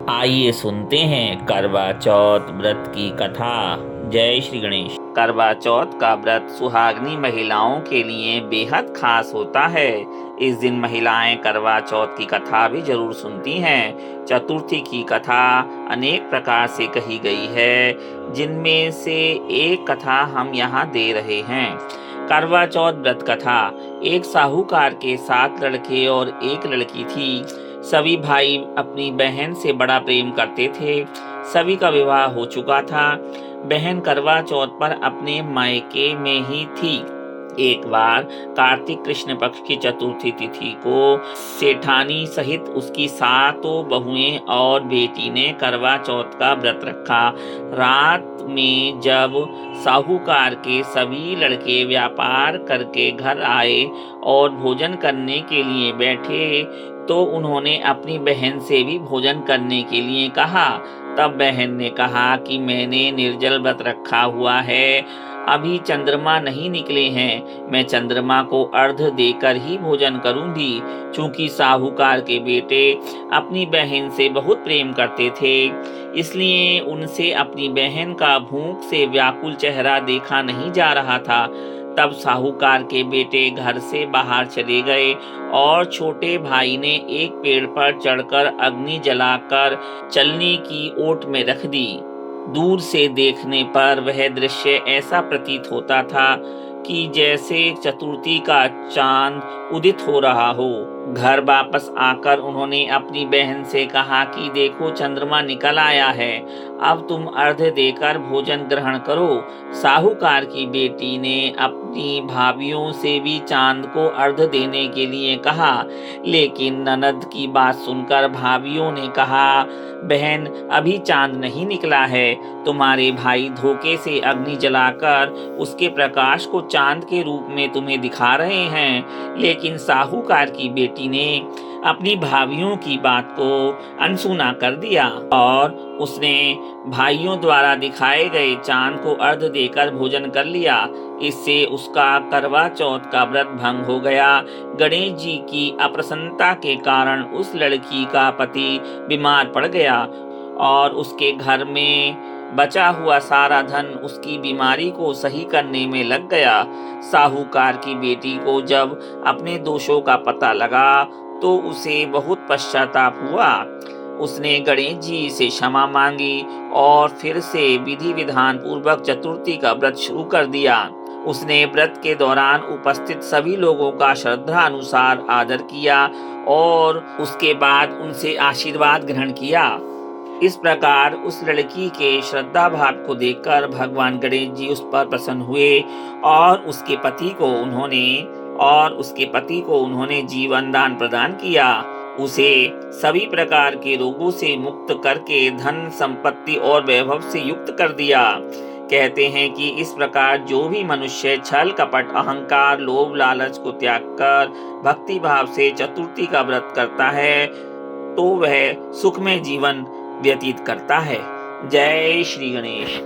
आइए सुनते हैं करवा चौथ व्रत की कथा। जय श्री गणेश। करवा चौथ का व्रत सुहागनी महिलाओं के लिए बेहद खास होता है। इस दिन महिलाएं करवा चौथ की कथा भी जरूर सुनती हैं। चतुर्थी की कथा अनेक प्रकार से कही गई है, जिनमें से एक कथा हम यहाँ दे रहे हैं। करवा चौथ व्रत कथा। एक साहूकार के 7 लड़के और एक लड़की थी। सभी भाई अपनी बहन से बड़ा प्रेम करते थे। सभी का विवाह हो चुका था। बहन करवा चौथ पर अपने मायके में ही थी। एक बार कार्तिक कृष्ण पक्ष की चतुर्थी तिथि को सेठानी सहित उसकी 7 बहुएं और बेटी ने करवा चौथ का व्रत रखा। रात में जब साहूकार के सभी लड़के व्यापार करके घर आए और भोजन करने के लिए बैठे, तो उन्होंने अपनी बहन से भी भोजन करने के लिए कहा। तब बहन ने कहा कि मैंने निर्जल व्रत रखा हुआ है, अभी चंद्रमा नहीं निकले हैं, मैं चंद्रमा को अर्घ देकर ही भोजन करूंगी। चूंकि साहूकार के बेटे अपनी बहन से बहुत प्रेम करते थे, इसलिए उनसे अपनी बहन का भूख से व्याकुल चेहरा देखा नहीं जा रहा था। तब साहूकार के बेटे घर से बाहर चले गए और छोटे भाई ने एक पेड़ पर चढ़कर अग्नि जलाकर चलने की ओट में रख दी। दूर से देखने पर वह दृश्य ऐसा प्रतीत होता था कि जैसे चतुर्थी का चांद उदित हो रहा हो। घर वापस आकर उन्होंने अपनी बहन से कहा कि देखो, चंद्रमा निकल आया है, अब तुम अर्घ देकर भोजन ग्रहण करो। साहूकार की बेटी ने अपनी भाभियों से भी चांद को अर्घ देने के लिए कहा, लेकिन ननद की बात सुनकर भाभियों ने कहा, बहन, अभी चांद नहीं निकला है, तुम्हारे भाई धोखे से अग्नि जलाकर उसके प्रकाश को चांद के रूप में तुम्हें दिखा रहे हैं। लेकिन साहूकार की बेटी ने अपनी भाभियों की बात को अनसुना कर दिया और उसने भाइयों द्वारा दिखाए गए चांद को अर्घ देकर भोजन कर लिया। इससे उसका करवा चौथ का व्रत भंग हो गया। गणेश जी की अप्रसन्नता के कारण उस लड़की का पति बीमार पड़ गया और उसके घर में बचा हुआ सारा धन उसकी बीमारी को सही करने में लग गया। साहूकार की बेटी को जब अपने दोषों का पता लगा तो उसे बहुत पश्चाताप हुआ। उसने गणेश जी से क्षमा मांगी और फिर से विधि विधान पूर्वक चतुर्थी का व्रत शुरू कर दिया। उसने व्रत के दौरान उपस्थित सभी लोगों का श्रद्धा अनुसार आदर किया और उसके बाद उनसे आशीर्वाद ग्रहण किया। इस प्रकार उस लड़की के श्रद्धा भाव को देखकर भगवान गणेश जी उस पर प्रसन्न हुए और उसके पति को उन्होंने जीवन दान प्रदान किया। उसे सभी प्रकार के रोगों से मुक्त करके धन संपत्ति और वैभव से युक्त कर दिया। कहते हैं कि इस प्रकार जो भी मनुष्य छल कपट अहंकार लोभ लालच को त्याग कर भक्ति भाव से चतुर्थी का व्रत करता है, तो वह सुखमय जीवन व्यतीत करता है। जय श्री गणेश।